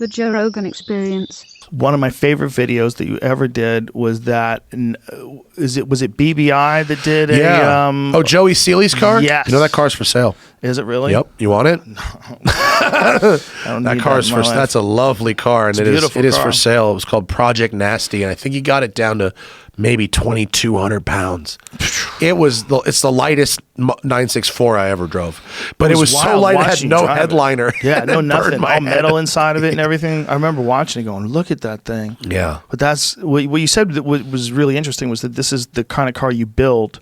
The Joe Rogan Experience. One of my favorite videos that you ever did was that. Was it BBI that did a? Joey Seeley's car. Yes. You know that car's for sale. Is it really? Yep. You want it? No. I don't That need car's that in my for. life. That's a lovely car, and It's a it beautiful is car. for sale. It was called Project Nasty, and I think he got it down to maybe 2,200 pounds. It's the lightest 964 I ever drove, but it was so wild light it had watching no you drive it. headliner. Yeah, no It burned nothing. my All head. metal inside of it and everything. I remember watching it, going, "Look at that thing." Yeah. But that's what you said. That was really interesting was that this is the kind of car you build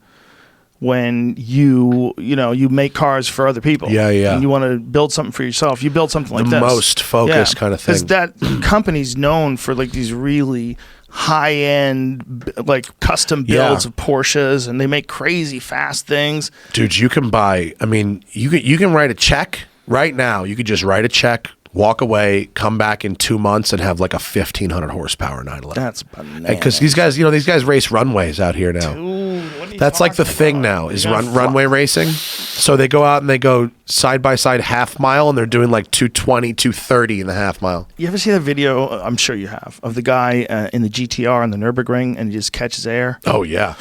when you make cars for other people. Yeah, yeah. And you want to build something for yourself. You build something like The this. most focused kind of thing. Because that company's known for like these really high-end like custom builds of Porsches, and they make crazy fast things. Dude, you can buy. I mean, you can write a check right now. You could just write a check, walk away, come back in 2 months, and have like a 1,500 horsepower 911. That's bananas. Because these guys race runways out here now. Dude, what are you That's like the talking thing about? now is You gotta runway racing. So they go out and they go side by side half mile, and they're doing like 220, 230 in the half mile. You ever see that video? I'm sure you have, of the guy in the GTR on the Nürburgring, and he just catches air. Oh yeah,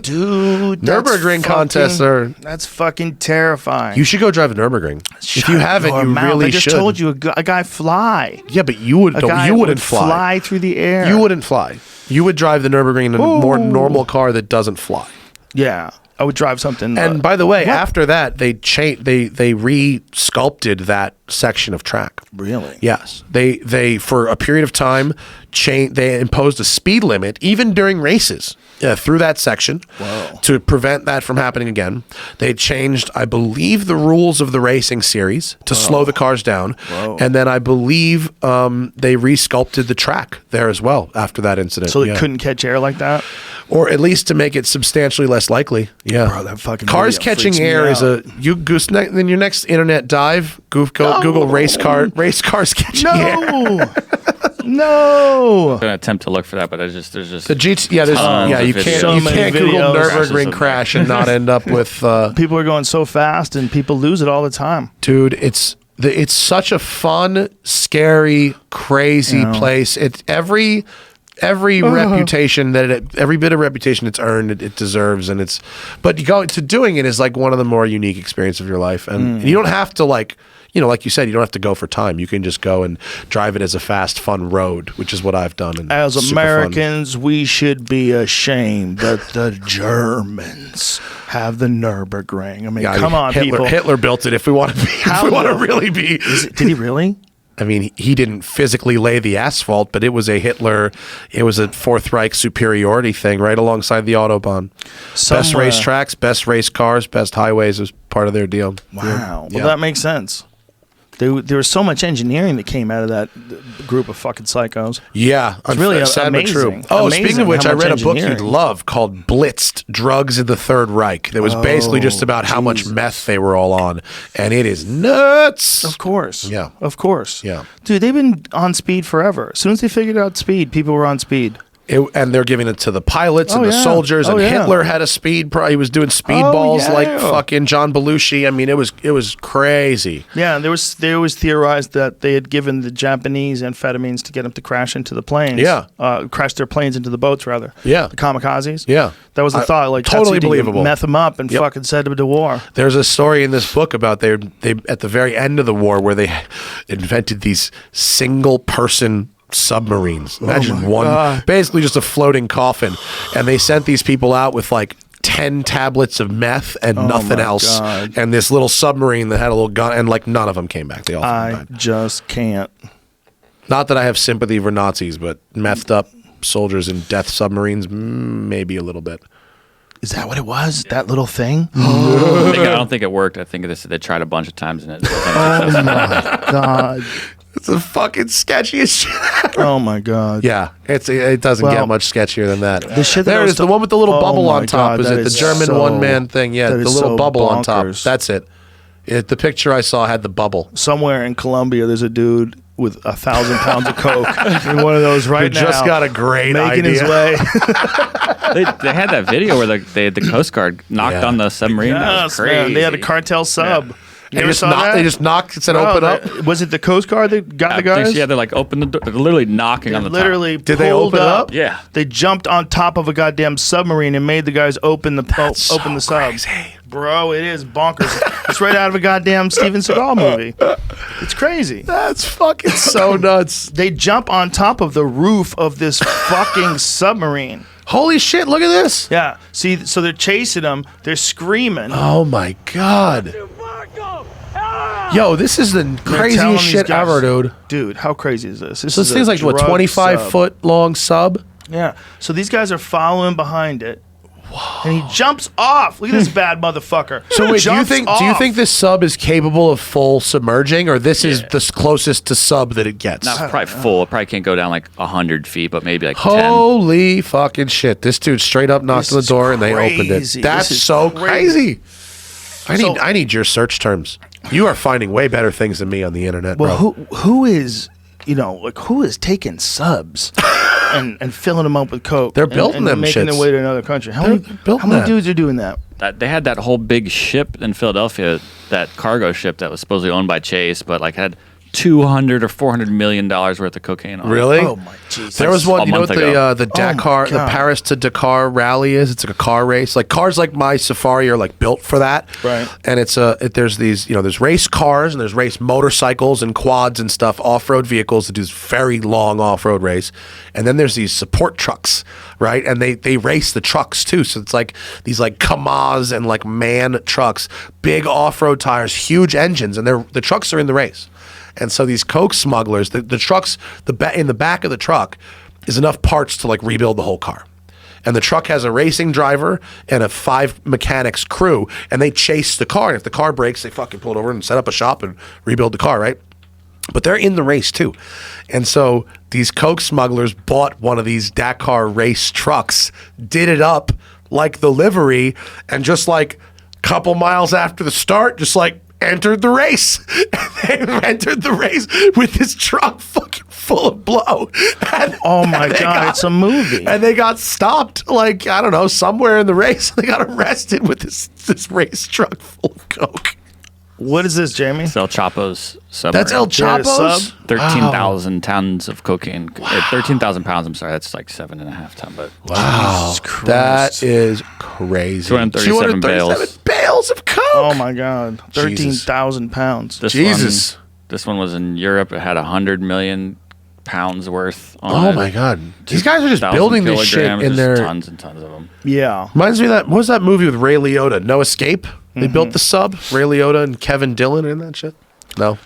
Dude, Nürburgring contests are. That's fucking terrifying. You should go drive a Nürburgring. If you haven't, your you mouth. really I just should. told you a guy fly. Yeah, but you would. A guy You wouldn't would fly. through the air. You wouldn't fly. You would drive the Nürburgring in a more normal car that doesn't fly. Yeah, I would drive something. And by the way, after that, they re-sculpted that section of track. Really? Yes, they for a period of time they imposed a speed limit even during races through that section to prevent that from happening again. They changed, I believe, the rules of the racing series to slow the cars down, and then I believe they re-sculpted the track there as well after that incident. So it couldn't catch air like that? Or at least to make it substantially less likely. Yeah, Bro, that fucking cars video catching freaks me air is out. in your next internet dive. Google race cars catching air. No. I'm gonna attempt to look for that, but there's just The GT, you can't So many Google videos. Nürburgring crash and not end up with People are going so fast, and people lose it all the time. dude. It's such a fun, scary, crazy place. It's every reputation every bit of reputation it's earned, it deserves, and but you go to doing it is like one of the more unique experiences of your life, and you don't have to like you said, you don't have to go for time. You can just go and drive it as a fast, fun road, which is what I've done. And As super Americans, we should be ashamed that the Germans have the Nürburgring. I mean, fun. come on, people. Hitler built it. If we want to be, if we want to really be, Did he really? I mean, he didn't physically lay the asphalt, but it was a Fourth Reich superiority thing right alongside the Autobahn. Best racetracks, best race cars, best highways was part of their deal. Wow. Yeah. Well, that makes sense. There was so much engineering that came out of that group of fucking psychos. Yeah, It's really sad but true. amazing. Oh, Amazing speaking of which, how I much read a book you'd engineering. love called Blitzed, Drugs in the Third Reich. That was basically just about how much Jesus. meth they were all on. And it is nuts. Of course. Yeah. Of course. Yeah. Dude, they've been on speed forever. As soon as they figured out speed, people were on speed. And they're giving it to the pilots and Oh, the yeah. soldiers. Oh, And yeah. Hitler had a speed. He was doing Oh, speedballs like yeah. fucking John Belushi. I mean, it was crazy. Yeah, they always theorized that they had given the Japanese amphetamines to get them to crash into the planes. Yeah. Crash their planes into the boats, rather. Yeah. The kamikazes. Yeah. That was the thought. Like, totally that's what you do. believable. Meth them up and Yep. fucking send them to war. There's a story in this book about they at the very end of the war where they invented these single person submarines. Imagine one, basically just a floating coffin, and they sent these people out with like 10 tablets of meth and nothing my else, God. and this little submarine that had a little gun, and like none of them came back. They all I died. just can't. Not that I have sympathy for Nazis, but methed up soldiers in death submarines, maybe a little bit. Is that what it was? That little thing? I don't think it worked. I think they tried a bunch of times and it wasn't successful. God. It's the fucking sketchiest shit. Oh my God. Yeah, it doesn't Well, get much sketchier than that. The shit that there it goes is, the to- one with the little Oh bubble my on top. God, Is that it the is German so- one-man thing? Yeah, that the is little so bubble on top. bonkers. That's it. The picture I saw had the bubble. Somewhere in Colombia, there's a dude with 1,000 pounds of coke in one of those right Who now. just got a great making idea. his way. They had that video where the Coast Guard knocked Yeah. on the submarine. That was Yes, crazy. man. They had a cartel sub. You ever saw that? They just knocked and said, Oh, open up. Was it the Coast Guard that got the guys? Yeah, they're like open the door. They're literally knocking on the Literally, top. Did they pulled open it up? Yeah. They jumped on top of a goddamn submarine and made the guys open the open the sub. Crazy. Bro, it is bonkers. It's right out of a goddamn Steven Seagal movie. It's crazy. That's fucking so nuts. They jump on top of the roof of this fucking submarine. Holy shit, look at this. Yeah. See, so they're chasing them. They're screaming. Oh my God. Yo, this is the They're telling craziest these shit guys- ever, dude. Dude, how crazy is this? So this is thing's a like, what, drug 25 sub. foot long sub? Yeah. So these guys are following behind it. And he jumps off. Look at this bad motherfucker. So wait, do you Jumps think off. this sub is capable of full submerging, or this is the closest to sub that it gets? Not probably full. It probably can't go down like 100 feet, but maybe like 10. Holy fucking shit! This dude straight up knocked This on the is door and they opened crazy. it. That's This is so crazy. crazy. I need your search terms. You are finding way better things than me on the internet, Well, bro. who is, who is taking subs and filling them up with coke? They're building and them making shits. their way to another country. How They're many building that. dudes are doing that? They had that whole big ship in Philadelphia, that cargo ship that was supposedly owned by Chase, but like had 200 or 400 million dollars worth of cocaine on it. Really? Oh my Jesus! There was one. A You know what month ago. the Dakar, my the God. Paris to Dakar rally is? It's like a car race. Like cars like my Safari are like built for that. Right. And it's there's these there's race cars and there's race motorcycles and quads and stuff, off road vehicles that do this very long off road race, and then there's these support trucks, right? And they race the trucks too. So it's like these like Kamaz and like MAN trucks, big off road tires, huge engines, and the trucks are in the race. And so these coke smugglers, the trucks, in the back of the truck is enough parts to like rebuild the whole car. And the truck has a racing driver and a 5 mechanics crew, and they chase the car. And if the car breaks, they fucking pull it over and set up a shop and rebuild the car, right? But they're in the race too. And so these coke smugglers bought one of these Dakar race trucks, did it up like the livery, and just like a couple miles after the start, just like entered the race. And they entered the race with this truck fucking full of blow. And, Oh my and they God! It's a movie. And they got stopped, like, I don't know, somewhere in the race. They got arrested with this race truck full of coke. What is this, Jamie? It's El Chapo's submarine. That's El Yeah, Chapo's? sub. 13,000 tons of cocaine. 13,000 pounds, I'm sorry. That's like 7.5 ton, but Wow. Jesus Christ. That is crazy. 237 bales. bales of coke. Oh my God! Jesus. 13,000 pounds. Jesus. This one was in Europe. It had 100 million pounds worth on Oh it. my God. These guys are just 1,000 building this shit kilograms, in just their... tons and tons of them. Yeah. Reminds me of that, what was that movie with Ray Liotta? No Escape? They built the sub. Ray Liotta and Kevin Dillon in that shit? No.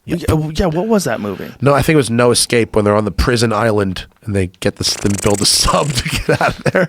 Yeah. What was that movie? No, I think it was No Escape when they're on the prison island and they get this, then build a sub to get out of there.